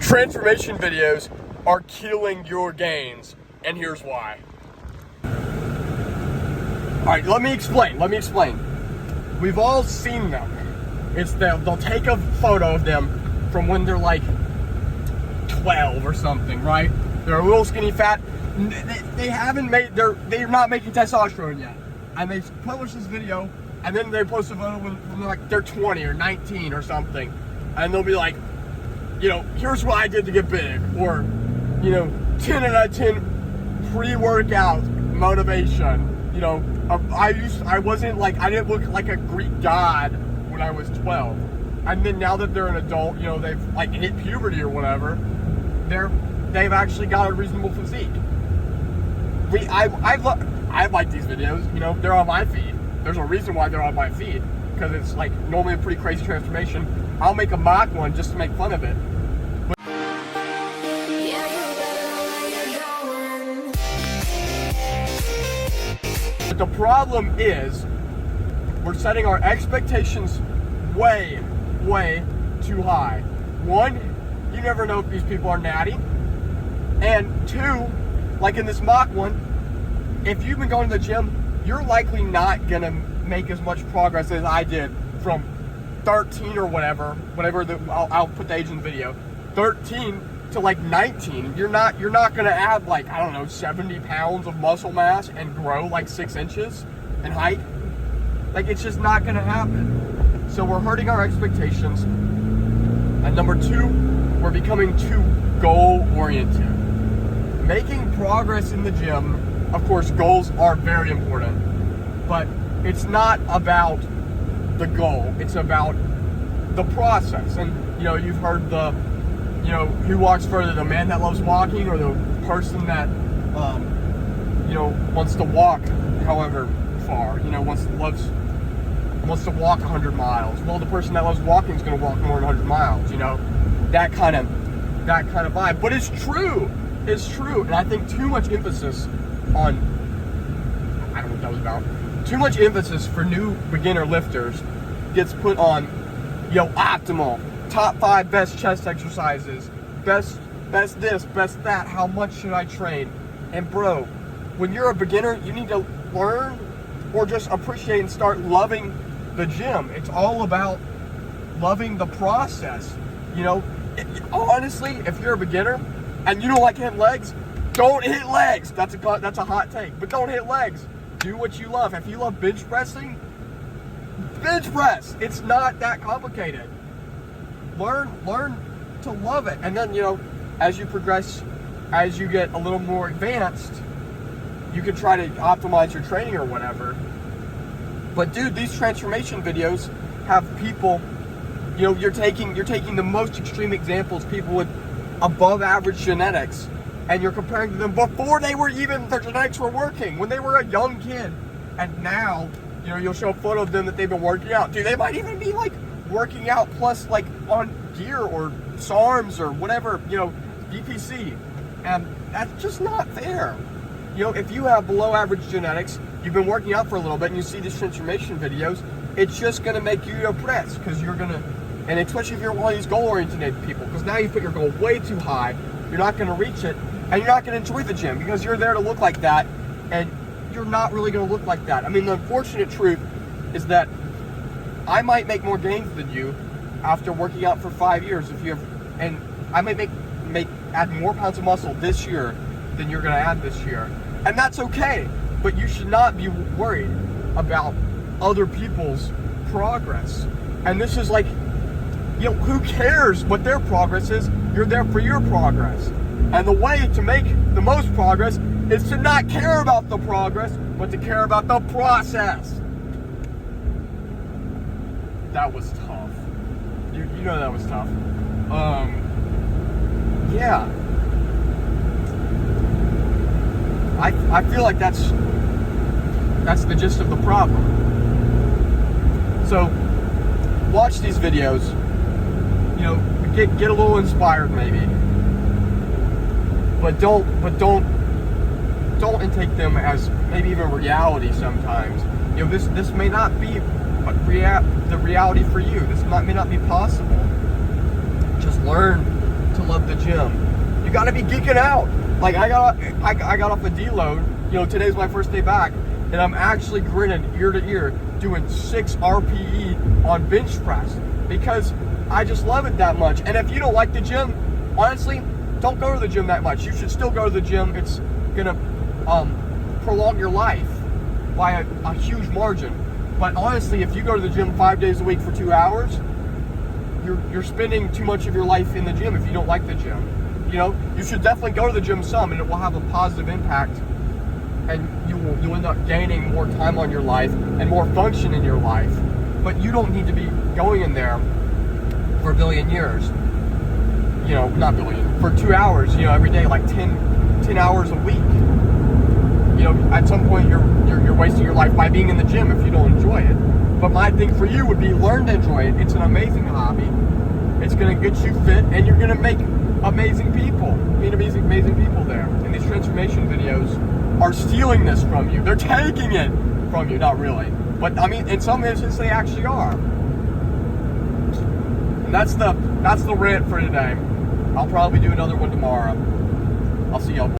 Transformation videos are killing your gains, and here's why. Alright, let me explain. We've all seen them. They'll take a photo of them from when they're like 12 or something, right? They're a little skinny fat. They're not making testosterone yet. And they publish this video, and then they post a photo when they're 20 or 19 or something. And they'll be like, here's what I did to get big. Or, 10 out of 10 pre-workout motivation. I didn't look like a Greek god when I was 12. And then now that they're an adult, they've like hit puberty or whatever, they've actually got a reasonable physique. I like these videos, they're on my feed. There's a reason why they're on my feed, because it's like normally a pretty crazy transformation. I'll make a mock one just to make fun of it. But the problem is, we're setting our expectations way, way too high. One, you never know if these people are natty. And two, like in this mock one, if you've been going to the gym, you're likely not gonna make as much progress as I did from 13 or whatever I'll put the age in the video, 13 to like 19. You're not gonna add like, 70 pounds of muscle mass and grow like 6 inches in height. Like, it's just not gonna happen. So we're hurting our expectations. And number two, we're becoming too goal oriented. Making progress in the gym, of course, goals are very important, but it's not about the goal. It's about the process. And, you've heard who walks further, the man that loves walking or the person that, wants to walk however far, wants to walk 100 miles. Well, the person that loves walking is going to walk more than 100 miles, that kind of vibe. But it's true. It's true. And I think too much emphasis on, I don't know what that was about, too much emphasis for new beginner lifters gets put on, optimal, top 5 best chest exercises, best this, best that, how much should I train? And bro, when you're a beginner, you need to learn or just appreciate and start loving the gym. It's all about loving the process. Honestly, if you're a beginner and you don't like hitting legs, don't hit legs. That's a hot take, but don't hit legs. Do what you love. If you love bench pressing, bench press. It's not that complicated. Learn to love it. And then, as you progress, as you get a little more advanced, you can try to optimize your training or whatever. But dude, these transformation videos have people, you're taking the most extreme examples, people with above average genetics, and you're comparing to them before their genetics were working, when they were a young kid. And now, you'll show a photo of them that they've been working out. Dude, they might even be like working out plus like on gear or SARMs or whatever, DPC. And that's just not fair. If you have below average genetics, you've been working out for a little bit and you see these transformation videos, it's just gonna make you depressed, because and especially if you're one of these goal-oriented people, because now you put your goal way too high, you're not gonna reach it, and you're not gonna enjoy the gym, because you're there to look like that, and you're not really gonna look like that. I mean, the unfortunate truth is that I might make more gains than you after working out for 5 years, and I might add more pounds of muscle this year than you're gonna add this year. And that's okay, but you should not be worried about other people's progress. And this is like, who cares what their progress is? You're there for your progress. And the way to make the most progress is to not care about the progress, but to care about the process. That was tough. That was tough. Yeah. I feel like that's the gist of the problem. So, watch these videos, get a little inspired maybe, but don't intake them as maybe even reality sometimes. This may not be the reality for you. This may not be possible. Just learn to love love the gym. You got to be geeking out. Like I got off a deload. You know, today's my first day back, and I'm actually grinning ear to ear, doing 6 RPE on bench press because I just love it that much. And if you don't like the gym, honestly, don't go to the gym that much. You should still go to the gym. It's gonna prolong your life by a huge margin. But honestly, if you go to the gym 5 days a week for 2 hours, you're spending too much of your life in the gym if you don't like the gym. You know, you should definitely go to the gym some, and it will have a positive impact, and you'll end up gaining more time on your life and more function in your life. But you don't need to be going in there for a billion years. You know, not billion, for 2 hours, you know, every day, like 10 hours a week. You know, at some point you're wasting your life by being in the gym if you don't enjoy it. But my thing for you would be learn to enjoy it. It's an amazing hobby. It's gonna get you fit, and you're gonna make amazing people. Meet amazing people there. And these transformation videos are stealing this from you. They're taking it from you, not really. But I mean, in some instances they actually are. And that's the rant for today. I'll probably do another one tomorrow. I'll see y'all.